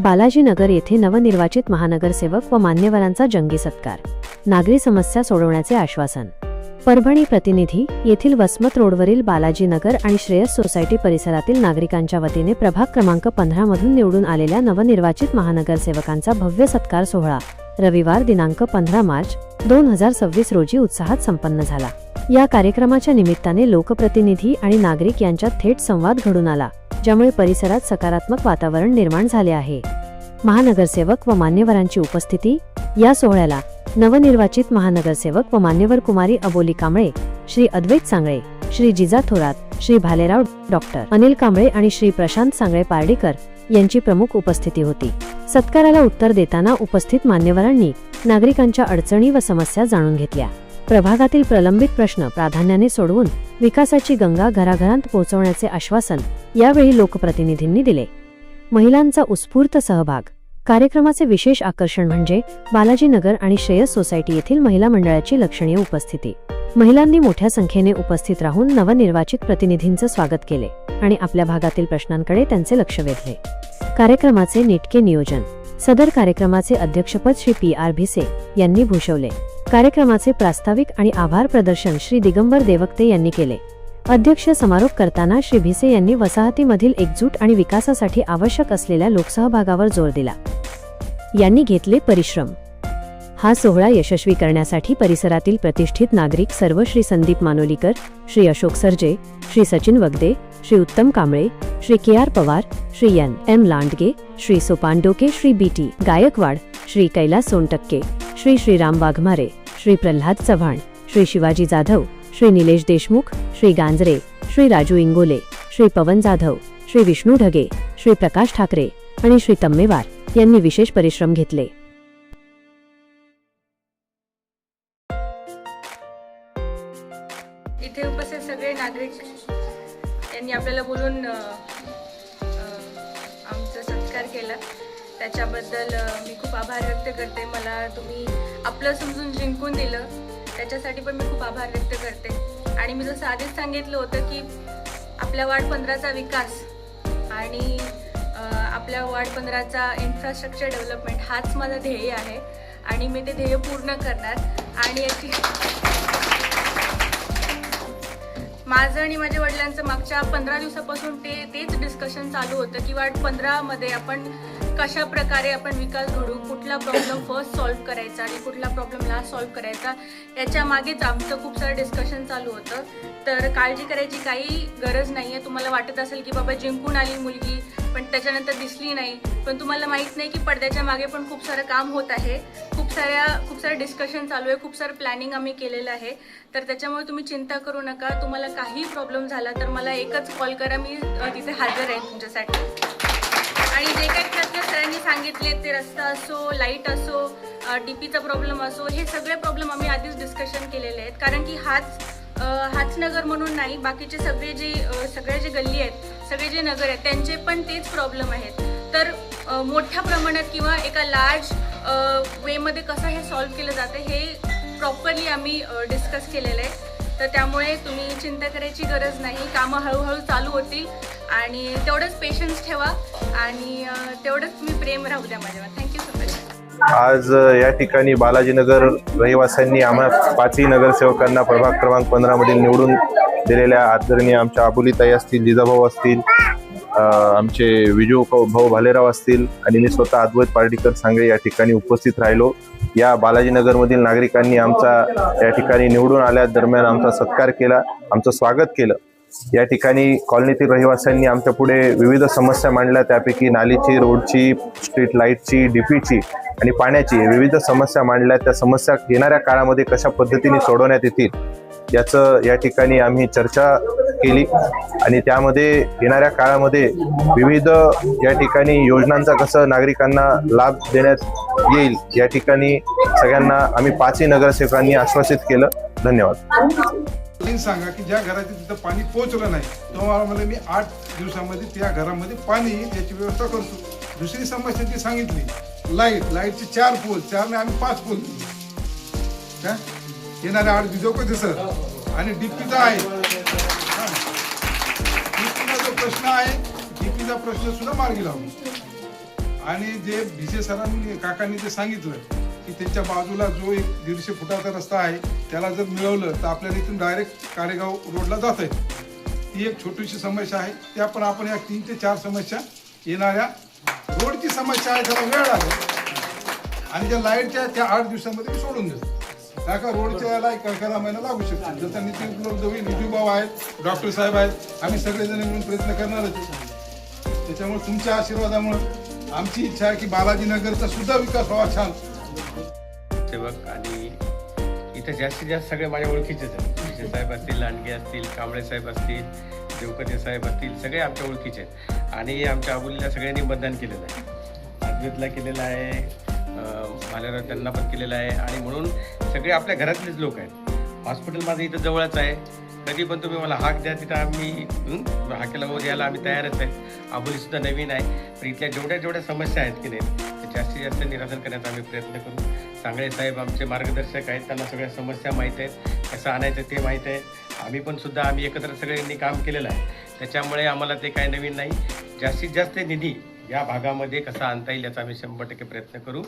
बालाजीनगर येथे नवनिर्वाचित महानगरसेवक व मान्यवरांचा जंगी सत्कार. नागरी समस्या सोडवण्याचे आश्वासन. परभणी प्रतिनिधी. येथील वसमत रोडवरील बालाजीनगर आणि श्रेयस सोसायटी परिसरातील नागरिकांच्या वतीने प्रभाग क्रमांक 15 मधून निवडून आलेल्या नवनिर्वाचित महानगरसेवकांचा भव्य सत्कार सोहळा रविवार दिनांक 15 मार्च 2026 रोजी उत्साहात संपन्न झाला. या कार्यक्रमाच्या निमित्ताने लोकप्रतिनिधी आणि नागरिक यांच्यात थेट संवाद घडून आला, ज्यामुळे परिसरात सकारात्मक वातावरण निर्माण झाले आहे. महानगरसेवक व मान्यवरांची उपस्थिती. या सोहळ्याला नवनिर्वाचित महानगरसेवक व मान्यवर कुमारी अबोली कांबळे, श्री अद्वैत सांगळे, श्री जिजा थोरात, श्री भालेराव डॉक्टर अनिल कांबळे आणि श्री प्रशांत सांगळे पार्डीकर यांची प्रमुख उपस्थिती होती. सत्काराला उत्तर देताना उपस्थित मान्यवरांनी नागरिकांच्या अडचणी व समस्या जाणून घेतल्या. प्रभागातील प्रलंबित प्रश्न प्राधान्याने सोडवून विकासाची गंगा घराघरांत पोहोचवण्याचे आश्वासन यावेळी लोकप्रतिनिधींनी दिले. महिलांचा उत्स्फूर्त सहभाग. कार्यक्रमाचे विशेष आकर्षण म्हणजे बालाजीनगर आणि श्रेयस सोसायटी येथील महिला मंडळाची लक्षणीय उपस्थिती. महिलांनी मोठ्या संख्येने उपस्थित राहून नवनिर्वाचित प्रतिनिधींचे स्वागत केले आणि आपल्या भागातील प्रश्नांकडे त्यांचे लक्ष वेधले. कार्यक्रमाचे नेटके नियोजन. सदर कार्यक्रमाचे अध्यक्षपद श्री PR भिसे यांनी भूषवले. कार्यक्रमाचे प्रास्ताविक आणि आभार प्रदर्शन श्री दिगंबर देवक्ते यांनी केले. अध्यक्ष समारोप करताना श्री भिसे यांनी वसाहतीमधील एकजूट आणि विकासासाठी आवश्यक असलेल्या लोकसहभागावर जोर दिला. यांनी घेतले परिश्रम. हा सोहळा यशस्वी करण्यासाठी परिसरातील प्रतिष्ठित नागरिक सर्व श्री संदीप मानोलीकर, श्री अशोक सरजे, श्री सचिन वगदे, श्री उत्तम कांबळे, श्री KR पवार, श्री NM लांडगे, श्री सोपान डोके, श्री BT गायकवाड, श्री कैलास सोनटक्के, श्री श्रीराम वाघमारे, श्री प्रल्हाद चव्हाण, श्री शिवाजी जाधव, श्री निलेश देशमुख, श्री गांजरे, श्री राजू इंगोले, श्री पवन जाधव, श्री विष्णू ढगे, श्री प्रकाश ठाकरे आणि श्री तम्मेवार यांनी विशेष परिश्रम घेतले. इथे उपस्थित सगळे नागरिक यांनी आपल्याला बोलून आमचा सत्कार केला, त्याच्याबद्दल मी खूप आभार व्यक्त करते. मला तुम्ही आपलं समजून जिंकून दिलं, त्याच्यासाठी पण मी खूप आभार व्यक्त करते. आणि मी जसं आधीच सांगितलं होतं की आपल्या वार्ड 15चा विकास आणि आपल्या वार्ड 15चा इन्फ्रास्ट्रक्चर डेव्हलपमेंट हाच माझं ध्येय आहे आणि मी ते ध्येय पूर्ण करणार. आणि याची माझं आणि माझ्या वडिलांचं मागच्या 15 दिवसापासून तेच डिस्कशन चालू होतं की वार्ड 15मध्ये आपण कशा प्रकारे आपण विकास घडू, कुठला प्रॉब्लेम फर्स्ट सॉल्व्ह करायचा आणि कुठला प्रॉब्लेम लास्ट सॉल्व्ह करायचा, याच्या मागेच आमचं खूप सारं डिस्कशन चालू होतं. तर काळजी करायची काही गरज नाही आहे. तुम्हाला वाटत असेल की बाबा जिंकून आली मुलगी पण त्याच्यानंतर दिसली नाही, पण तुम्हाला माहीत नाही की पडद्याच्या मागे पण खूप सारं काम होत आहे, खूप सारं डिस्कशन चालू आहे, खूप सारं प्लॅनिंग आम्ही केलेलं आहे. तर त्याच्यामुळे तुम्ही चिंता करू नका. तुम्हाला काही प्रॉब्लेम झाला तर मला एकच कॉल करा, मी तिथे हजर आहे तुमच्यासाठी. आणि जे काही प्रश्न सरांनी सांगितले ते रस्ता असो, लाईट असो, DPचा प्रॉब्लेम असो, हे सगळे प्रॉब्लेम आम्ही आधीच डिस्कशन केलेले आहेत. कारण की हाच नगर म्हणून नाही, बाकीचे सगळे जे गल्ली आहेत, सगळे जे नगर आहेत त्यांचे पण तेच प्रॉब्लेम आहेत. तर मोठ्या प्रमाणात किंवा एका लार्ज वेमध्ये कसं हे सॉल्व्ह केलं जातं हे प्रॉपरली आम्ही डिस्कस केलेलं आहे. तर त्यामुळे तुम्ही चिंता करायची गरज नाही. कामं हळूहळू चालू होतील आणि तेवढंच पेशन्स ठेवा आणि तेवढंच तुम्ही प्रेम राहू द्या माझ्यावर. Thank you so much. आज या ठिकाणी बालाजीनगर रहिवाशांनी आम्हा 5ही नगरसेवकांना प्रभाग क्रमांक 15 मधील निवडून दिलेल्या आदरणीय आमच्या अबोलीताई असतील, जिजाभाऊ असतील, आमचे विजू भाऊ भालेराव असतील आणि मी स्वतः अद्वैत पार्डीकर सांगळे या ठिकाणी उपस्थित राहिलो. या बालाजीनगरमधील नागरिकांनी आमचा या ठिकाणी निवडून आल्या दरम्यान आमचा सत्कार केला, आमचं स्वागत केलं. या ठिकाणी कॉलनीतील रहिवाशांनी आमच्या पुढे विविध समस्या मांडल्या, त्यापैकी नालीची, रोडची, स्ट्रीट लाईटची, DPची आणि पाण्याची विविध समस्या मांडल्या. त्या समस्या येणाऱ्या काळामध्ये कशा पद्धतीने सोडवण्यात येतील याचं या ठिकाणी आम्ही चर्चा केली आणि त्यामध्ये येणाऱ्या काळामध्ये विविध या ठिकाणी योजनांचा कसं नागरिकांना लाभ देण्यात येईल या ठिकाणी सगळ्यांना आम्ही 5ही नगरसेवकांनी आश्वासित केलं. धन्यवाद. सांगा की ज्या घरात तिथं पाणी पोहोचलं नाही तेव्हा मला मी 8 दिवसामध्ये त्या घरामध्ये पाणी येईल याची व्यवस्था करतो. दुसरी समस्या ती सांगितली, लाईटचे 4 पोल, 4 नाही आम्ही 5 पोल काय येणाऱ्या 8 दिवसामध्ये सर. आणि DPचा आहे, DPचा जो प्रश्न आहे, DPचा प्रश्न सुद्धा मार्गी लावू. आणि जे भिसे सरांनी काकांनी जे सांगितलं की त्यांच्या बाजूला जो एक 150 फुटाचा रस्ता आहे त्याला जर मिळवलं तर आपल्याला इथून डायरेक्ट कारेगाव रोडला जाता येईल. ती एक छोटीशी समस्या आहे. त्या पण आपण या 3 ते 4 समस्या येणाऱ्या रोडची समस्या आहे, त्याला वेळ लागेल आणि ज्या लाईटच्या त्या 8 दिवसांमध्ये मी सोडून देतो. का रोडच्या याला एखादा महिना लागू शकतो. जर त्यांनी ती उपलब्ध होईल, विजूभाऊ आहेत, डॉक्टर साहेब आहेत, आम्ही सगळेजण मिळून प्रयत्न करणारच. त्याच्यामुळे तुमच्या आशीर्वादामुळे आमची इच्छा आहे की बालाजीनगरचा सुद्धा विकास व्हावा छान. सेवक आणि इथं जास्तीत जास्त सगळे माझ्या ओळखीचेच आहेत. विजय साहेब असतील, लांडगे असतील, कांबळे साहेब असतील, देवकते साहेब असतील, सगळे आमच्या ओळखीचे आहेत. आणि आमच्या आबोलीला सगळ्यांनी मतदान केलेलं आहे, अद्वैतला केलेलं आहे, भालेराव त्यांना पण केलेलं आहे. आणि म्हणून सगळे आपल्या घरातलेच लोक आहेत. हॉस्पिटल माझं इथं जवळच आहे. कधी पण तुम्ही मला हाक द्या, तिथं आम्ही हाकेला वर यायला आम्ही तयारच आहे. आबोलीसुद्धा नवीन आहे, पण इथल्या जेवढ्या समस्या आहेत की नाही ते जास्तीत जास्त निरासन करण्याचा आम्ही प्रयत्न करू. सांगळे साहेब आमचे मार्गदर्शक आहेत, त्यांना सगळ्या समस्या माहीत आहेत, कसं आणायचं ते माहीत आहे. आम्ही एकत्र सगळ्यांनी काम केलेलं आहे, त्याच्यामुळे आम्हाला ते काही नवीन नाही. जास्तीत जास्त निधी या भागामध्ये कसा आणता येईल याचा आम्ही 100% प्रयत्न करू.